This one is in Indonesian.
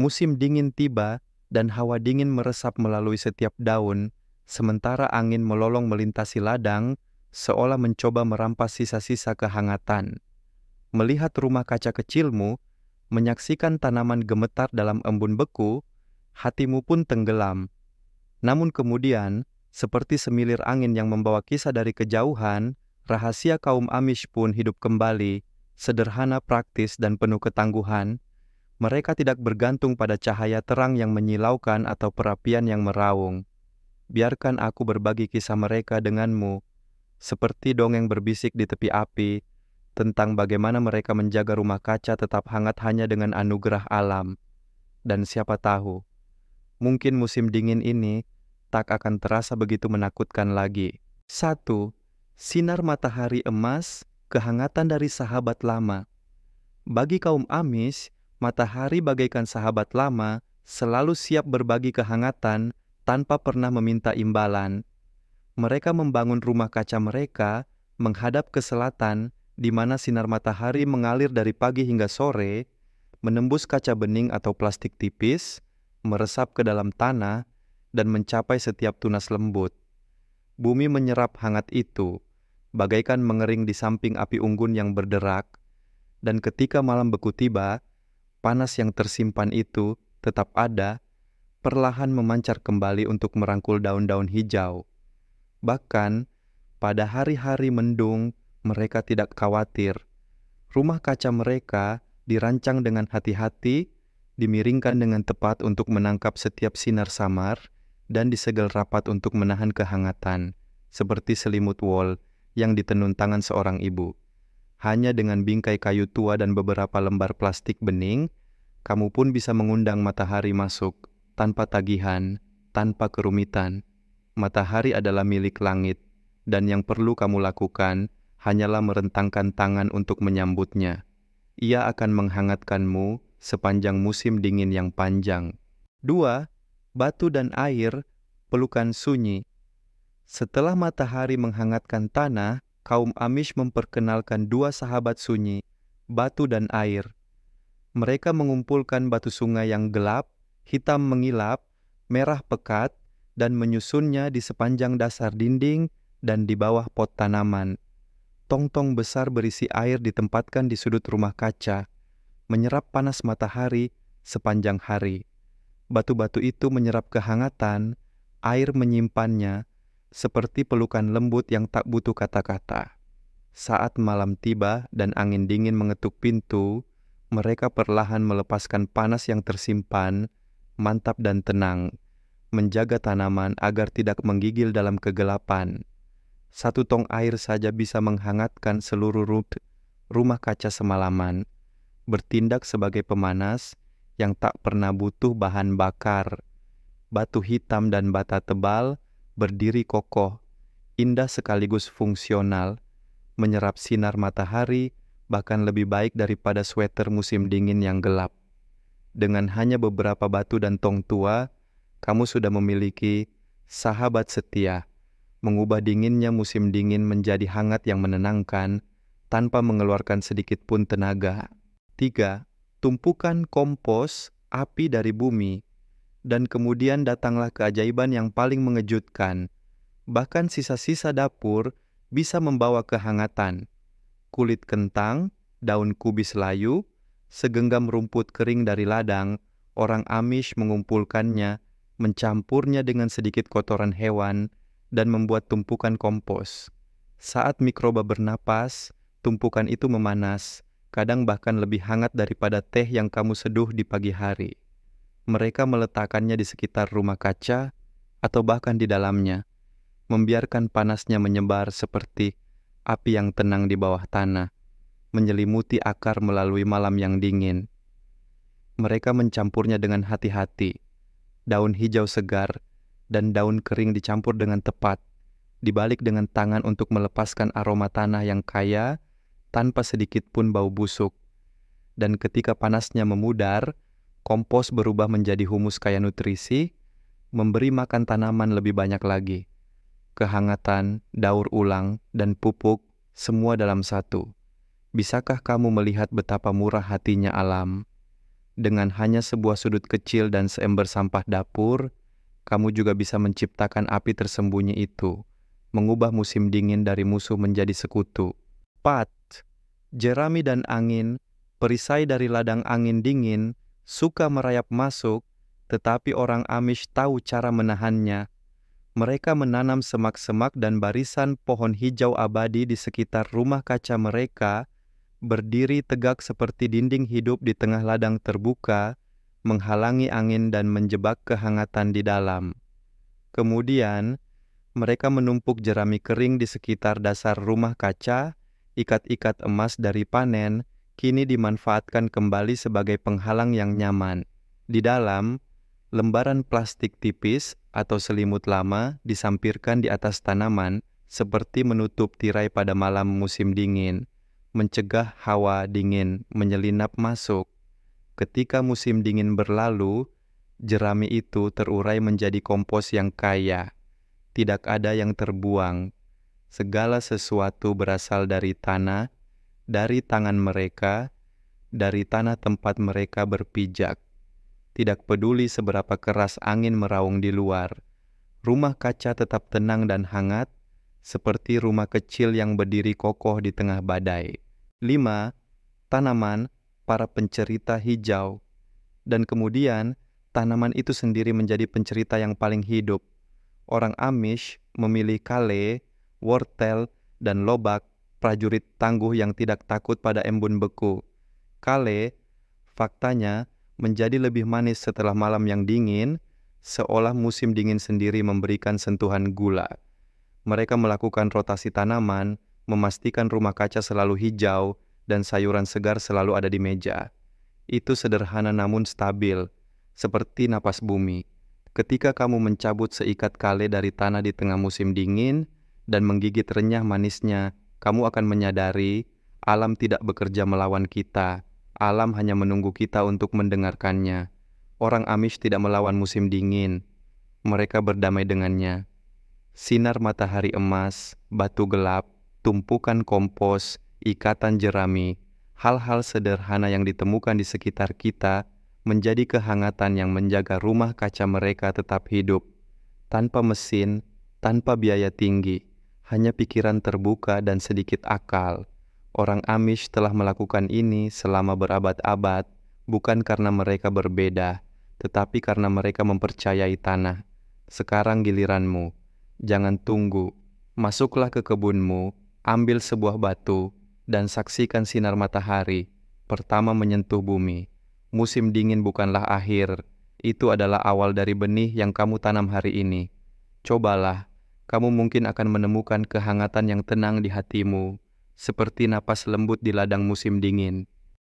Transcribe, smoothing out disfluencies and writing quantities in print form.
Musim dingin tiba dan hawa dingin meresap melalui setiap daun, sementara angin melolong melintasi ladang, seolah mencoba merampas sisa-sisa kehangatan. Melihat rumah kaca kecilmu, menyaksikan tanaman gemetar dalam embun beku, hatimu pun tenggelam. Namun kemudian, seperti semilir angin yang membawa kisah dari kejauhan, rahasia kaum Amish pun hidup kembali, sederhana, praktis, dan penuh ketangguhan. Mereka tidak bergantung pada cahaya terang yang menyilaukan atau perapian yang meraung. Biarkan aku berbagi kisah mereka denganmu, seperti dongeng berbisik di tepi api, tentang bagaimana mereka menjaga rumah kaca tetap hangat hanya dengan anugerah alam. Dan siapa tahu, mungkin musim dingin ini tak akan terasa begitu menakutkan lagi. 1. Sinar matahari emas, kehangatan dari sahabat lama. Bagi kaum Amish, matahari bagaikan sahabat lama, selalu siap berbagi kehangatan tanpa pernah meminta imbalan. Mereka membangun rumah kaca mereka menghadap ke selatan, di mana sinar matahari mengalir dari pagi hingga sore, menembus kaca bening atau plastik tipis, meresap ke dalam tanah, dan mencapai setiap tunas lembut. Bumi menyerap hangat itu, bagaikan mengering di samping api unggun yang berderak, dan ketika malam beku tiba, panas yang tersimpan itu tetap ada, perlahan memancar kembali untuk merangkul daun-daun hijau. Bahkan, pada hari-hari mendung, mereka tidak khawatir. Rumah kaca mereka dirancang dengan hati-hati, dimiringkan dengan tepat untuk menangkap setiap sinar samar, dan disegel rapat untuk menahan kehangatan, seperti selimut wol yang ditenun tangan seorang ibu. Hanya dengan bingkai kayu tua dan beberapa lembar plastik bening, kamu pun bisa mengundang matahari masuk, tanpa tagihan, tanpa kerumitan. Matahari adalah milik langit, dan yang perlu kamu lakukan hanyalah merentangkan tangan untuk menyambutnya. Ia akan menghangatkanmu sepanjang musim dingin yang panjang. 2. Batu dan air, pelukan sunyi. Setelah matahari menghangatkan tanah, kaum Amish memperkenalkan dua sahabat sunyi, batu dan air. Mereka mengumpulkan batu sungai yang gelap, hitam mengilap, merah pekat, dan menyusunnya di sepanjang dasar dinding dan di bawah pot tanaman. Tong-tong besar berisi air ditempatkan di sudut rumah kaca, menyerap panas matahari sepanjang hari. Batu-batu itu menyerap kehangatan, air menyimpannya, seperti pelukan lembut yang tak butuh kata-kata. Saat malam tiba dan angin dingin mengetuk pintu, mereka perlahan melepaskan panas yang tersimpan, mantap dan tenang, menjaga tanaman agar tidak menggigil dalam kegelapan. Satu tong air saja bisa menghangatkan seluruh rumah kaca semalaman, bertindak sebagai pemanas yang tak pernah butuh bahan bakar. Batu hitam dan bata tebal berdiri kokoh, indah sekaligus fungsional, menyerap sinar matahari bahkan lebih baik daripada sweater musim dingin yang gelap. Dengan hanya beberapa batu dan tong tua, kamu sudah memiliki sahabat setia, mengubah dinginnya musim dingin menjadi hangat yang menenangkan, tanpa mengeluarkan sedikit pun tenaga. 3. Tumpukan kompos, api dari bumi. Dan kemudian datanglah keajaiban yang paling mengejutkan. Bahkan sisa-sisa dapur bisa membawa kehangatan. Kulit kentang, daun kubis layu, segenggam rumput kering dari ladang, orang Amish mengumpulkannya, mencampurnya dengan sedikit kotoran hewan, dan membuat tumpukan kompos. Saat mikroba bernapas, tumpukan itu memanas, kadang bahkan lebih hangat daripada teh yang kamu seduh di pagi hari. Mereka meletakkannya di sekitar rumah kaca, atau bahkan di dalamnya, membiarkan panasnya menyebar seperti api yang tenang di bawah tanah, menyelimuti akar melalui malam yang dingin. Mereka mencampurnya dengan hati-hati. Daun hijau segar dan daun kering dicampur dengan tepat, dibalik dengan tangan untuk melepaskan aroma tanah yang kaya tanpa sedikit pun bau busuk. Dan ketika panasnya memudar, kompos berubah menjadi humus kaya nutrisi, memberi makan tanaman lebih banyak lagi. Kehangatan, daur ulang, dan pupuk, semua dalam satu. Bisakah kamu melihat betapa murah hatinya alam? Dengan hanya sebuah sudut kecil dan seember sampah dapur, kamu juga bisa menciptakan api tersembunyi itu, mengubah musim dingin dari musuh menjadi sekutu. 4. Jerami dan angin, perisai dari ladang angin dingin, suka merayap masuk, tetapi orang Amish tahu cara menahannya. Mereka menanam semak-semak dan barisan pohon hijau abadi di sekitar rumah kaca mereka, berdiri tegak seperti dinding hidup di tengah ladang terbuka, menghalangi angin dan menjebak kehangatan di dalam. Kemudian, mereka menumpuk jerami kering di sekitar dasar rumah kaca, ikat-ikat emas dari panen, kini dimanfaatkan kembali sebagai penghalang yang nyaman. Di dalam, lembaran plastik tipis atau selimut lama disampirkan di atas tanaman seperti menutup tirai pada malam musim dingin, mencegah hawa dingin menyelinap masuk. Ketika musim dingin berlalu, jerami itu terurai menjadi kompos yang kaya. Tidak ada yang terbuang. Segala sesuatu berasal dari tanah, dari tangan mereka, dari tanah tempat mereka berpijak. Tidak peduli seberapa keras angin meraung di luar, rumah kaca tetap tenang dan hangat, seperti rumah kecil yang berdiri kokoh di tengah badai. 5. Tanaman, para pencerita hijau. Dan kemudian, tanaman itu sendiri menjadi pencerita yang paling hidup. Orang Amish memilih kale, wortel, dan lobak, prajurit tangguh yang tidak takut pada embun beku. Kale, faktanya, menjadi lebih manis setelah malam yang dingin, seolah musim dingin sendiri memberikan sentuhan gula. Mereka melakukan rotasi tanaman, memastikan rumah kaca selalu hijau, dan sayuran segar selalu ada di meja. Itu sederhana namun stabil, seperti napas bumi. Ketika kamu mencabut seikat kale dari tanah di tengah musim dingin, dan menggigit renyah manisnya, kamu akan menyadari alam tidak bekerja melawan kita. Alam hanya menunggu kita untuk mendengarkannya. Orang Amish tidak melawan musim dingin. Mereka berdamai dengannya. Sinar matahari emas, batu gelap, tumpukan kompos, ikatan jerami, hal-hal sederhana yang ditemukan di sekitar kita menjadi kehangatan yang menjaga rumah kaca mereka tetap hidup. Tanpa mesin, tanpa biaya tinggi, hanya pikiran terbuka dan sedikit akal. Orang Amish telah melakukan ini selama berabad-abad, bukan karena mereka berbeda, tetapi karena mereka mempercayai tanah. Sekarang giliranmu. Jangan tunggu. Masuklah ke kebunmu, ambil sebuah batu, dan saksikan sinar matahari, pertama menyentuh bumi. Musim dingin bukanlah akhir, itu adalah awal dari benih yang kamu tanam hari ini. Cobalah, kamu mungkin akan menemukan kehangatan yang tenang di hatimu, seperti napas lembut di ladang musim dingin.